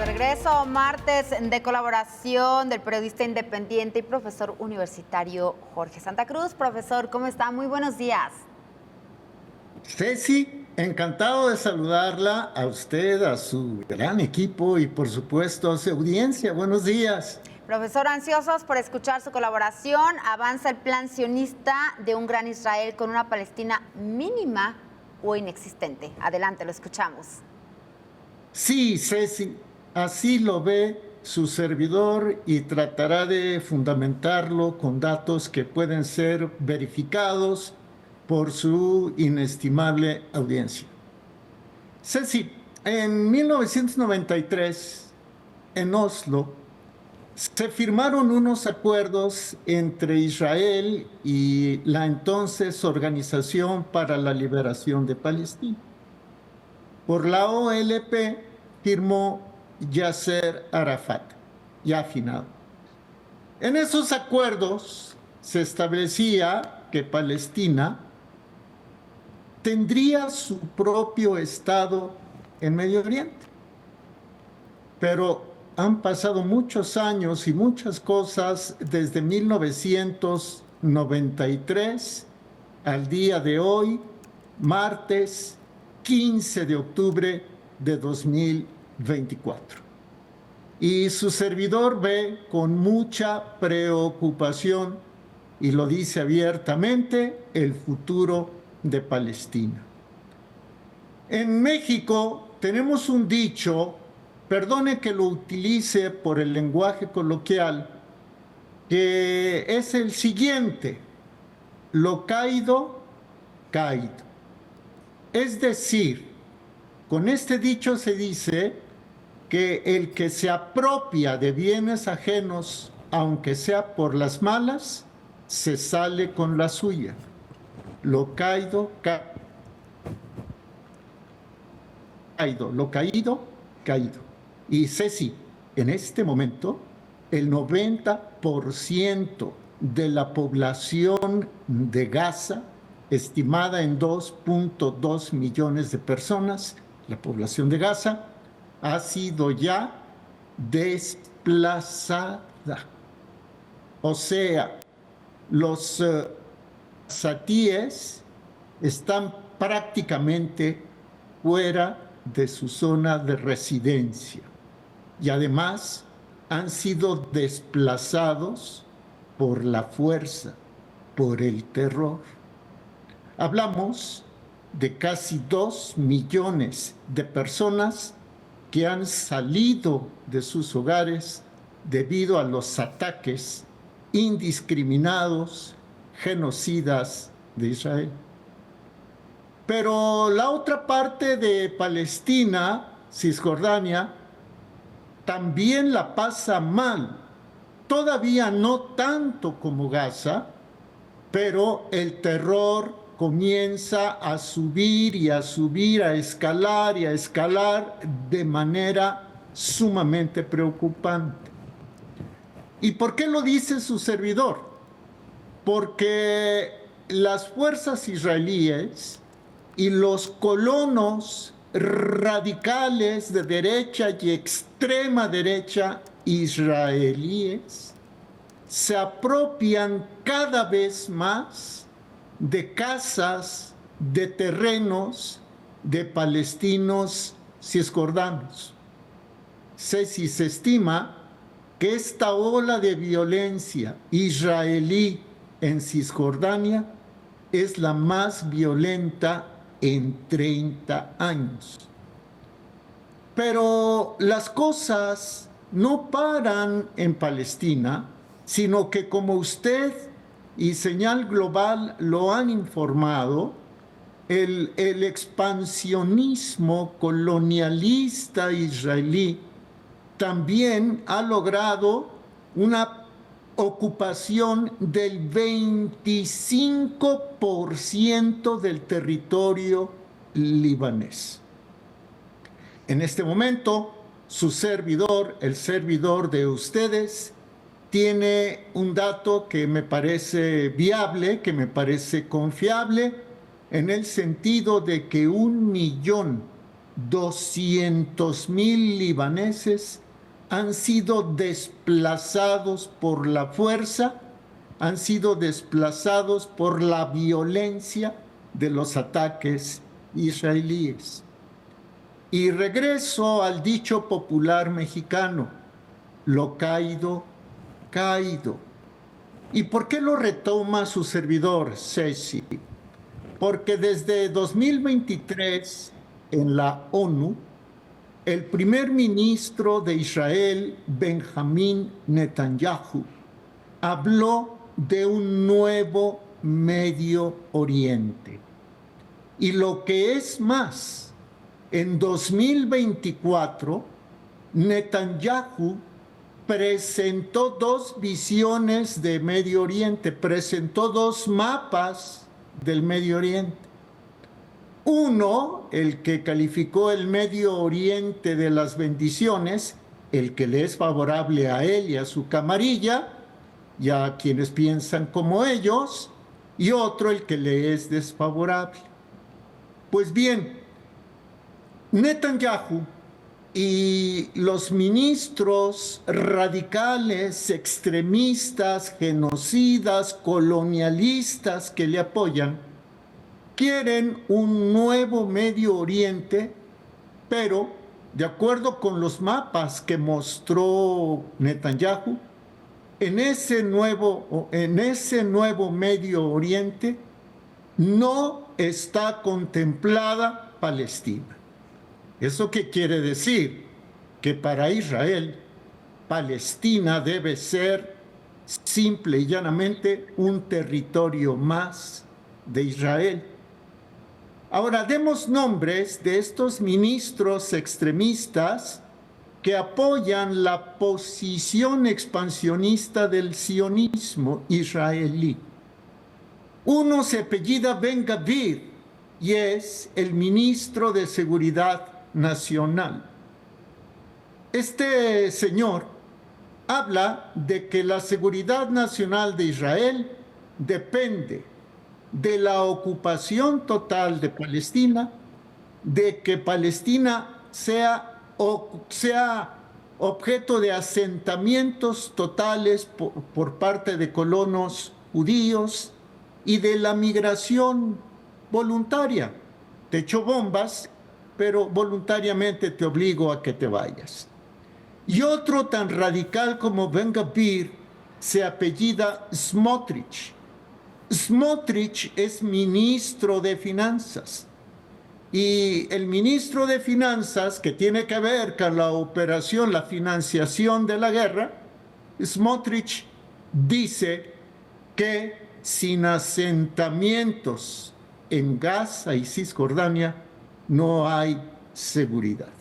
regreso, martes de colaboración del periodista independiente y profesor universitario Jorge Santa Cruz. Profesor, ¿cómo está? Muy buenos días. Ceci, encantado de saludarla a usted, a su gran equipo y por supuesto a su audiencia. Buenos días. Profesor, ansiosos por escuchar su colaboración. Avanza el plan sionista de un gran Israel con una Palestina mínima o inexistente. Adelante, lo escuchamos. Sí, Ceci, así lo ve su servidor y tratará de fundamentarlo con datos que pueden ser verificados por su inestimable audiencia. Ceci, en 1993, en Oslo, se firmaron unos acuerdos entre Israel y la entonces Organización para la Liberación de Palestina. Por la OLP firmó Yasser Arafat, ya afinado. En esos acuerdos se establecía que Palestina tendría su propio Estado en Medio Oriente. Pero han pasado muchos años y muchas cosas desde 1993 al día de hoy, martes 15 de octubre de 2024. Y su servidor ve con mucha preocupación, y lo dice abiertamente, el futuro de Palestina. En México tenemos un dicho, perdone que lo utilice por el lenguaje coloquial, que es el siguiente: lo caído, caído. Es decir, con este dicho se dice que el que se apropia de bienes ajenos, aunque sea por las malas, se sale con la suya. Lo caído, caído. Lo caído, caído. Y Ceci, en este momento, el 90% de la población de Gaza, estimada en 2.2 millones de personas, la población de Gaza, ha sido ya desplazada. O sea, los gazatíes están prácticamente fuera de su zona de residencia y además han sido desplazados por la fuerza, por el terror. Hablamos de casi 2 millones de personas que han salido de sus hogares debido a los ataques indiscriminados, genocidas de Israel. Pero la otra parte de Palestina, Cisjordania, también la pasa mal. Todavía no tanto como Gaza, pero el terror comienza a subir y a subir, a escalar y a escalar de manera sumamente preocupante. ¿Y por qué lo dice su servidor? Porque las fuerzas israelíes y los colonos radicales de derecha y extrema derecha israelíes se apropian cada vez más de casas, de terrenos de palestinos cisjordanos. Se estima que esta ola de violencia israelí en Cisjordania es la más violenta en 30 años. Pero las cosas no paran en Palestina, sino que, como usted y Señal Global lo han informado, el expansionismo colonialista israelí también ha logrado una ocupación del 25% del territorio libanés. En este momento, su servidor, el servidor de ustedes, tiene un dato que me parece viable, que me parece confiable, en el sentido de que 1 millón 200,000 libaneses han sido desplazados por la fuerza, han sido desplazados por la violencia de los ataques israelíes. Y regreso al dicho popular mexicano, lo caído, caído. ¿Y por qué lo retoma su servidor, Ceci? Porque desde 2023 en la ONU, el primer ministro de Israel, Benjamín Netanyahu, habló de un nuevo Medio Oriente. Y lo que es más, en 2024, Netanyahu presentó 2 visiones de Medio Oriente, presentó 2 mapas del Medio Oriente. Uno, el que calificó el Medio Oriente de las bendiciones, el que le es favorable a él y a su camarilla, y a quienes piensan como ellos, y otro, el que le es desfavorable. Pues bien, Netanyahu y los ministros radicales, extremistas, genocidas, colonialistas que le apoyan, quieren un nuevo Medio Oriente, pero de acuerdo con los mapas que mostró Netanyahu, en ese nuevo Medio Oriente no está contemplada Palestina. ¿Eso qué quiere decir? Que para Israel, Palestina debe ser simple y llanamente un territorio más de Israel. Ahora, demos nombres de estos ministros extremistas que apoyan la posición expansionista del sionismo israelí. Uno se apellida Ben-Gvir y es el ministro de Seguridad Nacional. Este señor habla de que la seguridad nacional de Israel depende de la ocupación total de Palestina, de que Palestina sea objeto de asentamientos totales por parte de colonos judíos y de la migración voluntaria. Te echo bombas, pero voluntariamente te obligo a que te vayas. Y otro tan radical como Ben-Gvir se apellida Smotrich. Smotrich es ministro de Finanzas. Y el ministro de Finanzas, que tiene que ver con la operación, la financiación de la guerra, Smotrich dice que sin asentamientos en Gaza y Cisjordania no hay seguridad.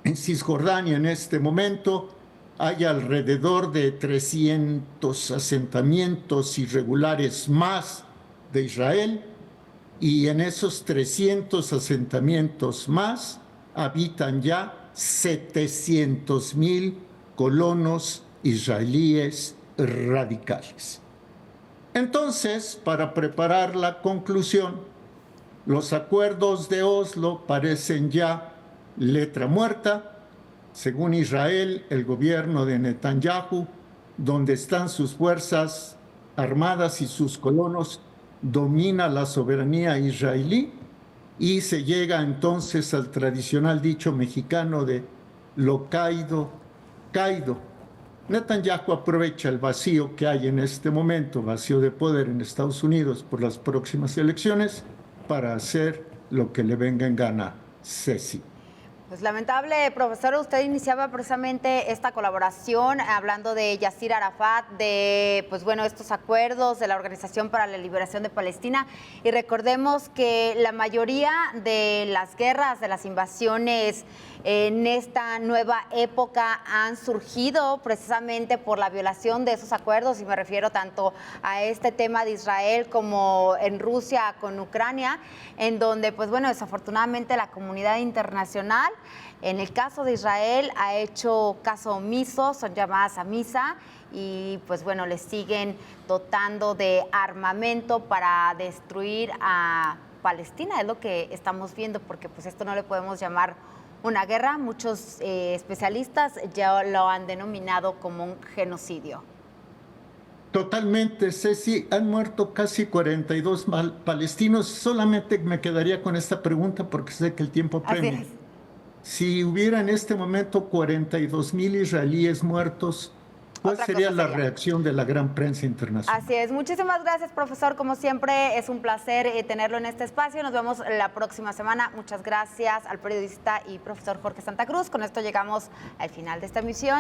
En Cisjordania en este momento hay alrededor de 300 asentamientos irregulares más de Israel, y en esos 300 asentamientos más habitan ya 700,000 colonos israelíes radicales. Entonces, para preparar la conclusión, los acuerdos de Oslo parecen ya letra muerta. Según Israel, el gobierno de Netanyahu, donde están sus fuerzas armadas y sus colonos, domina la soberanía israelí, y se llega entonces al tradicional dicho mexicano de lo caído, caído. Netanyahu aprovecha el vacío que hay en este momento, vacío de poder en Estados Unidos por las próximas elecciones, para hacer lo que le venga en gana. Ceci. Pues lamentable, profesor, usted iniciaba precisamente esta colaboración hablando de Yasir Arafat, de pues bueno, estos acuerdos de la Organización para la Liberación de Palestina, y recordemos que la mayoría de las guerras, de las invasiones en esta nueva época han surgido precisamente por la violación de esos acuerdos, y me refiero tanto a este tema de Israel como en Rusia con Ucrania, en donde pues bueno, desafortunadamente la comunidad internacional, en el caso de Israel, ha hecho caso omiso, son llamadas a misa, y pues bueno, les siguen dotando de armamento para destruir a Palestina, es lo que estamos viendo, porque pues esto no le podemos llamar una guerra. Muchos especialistas ya lo han denominado como un genocidio. Totalmente, Ceci, han muerto casi 42 palestinos. Solamente me quedaría con esta pregunta porque sé que el tiempo Así premia. es. Si hubiera en este momento 42,000 israelíes muertos, ¿cuál Otra sería cosa la sería. reacción de la gran prensa internacional? Así es. Muchísimas gracias, profesor. Como siempre, es un placer tenerlo en este espacio. Nos vemos la próxima semana. Muchas gracias al periodista y profesor Jorge Santa Cruz. Con esto llegamos al final de esta emisión.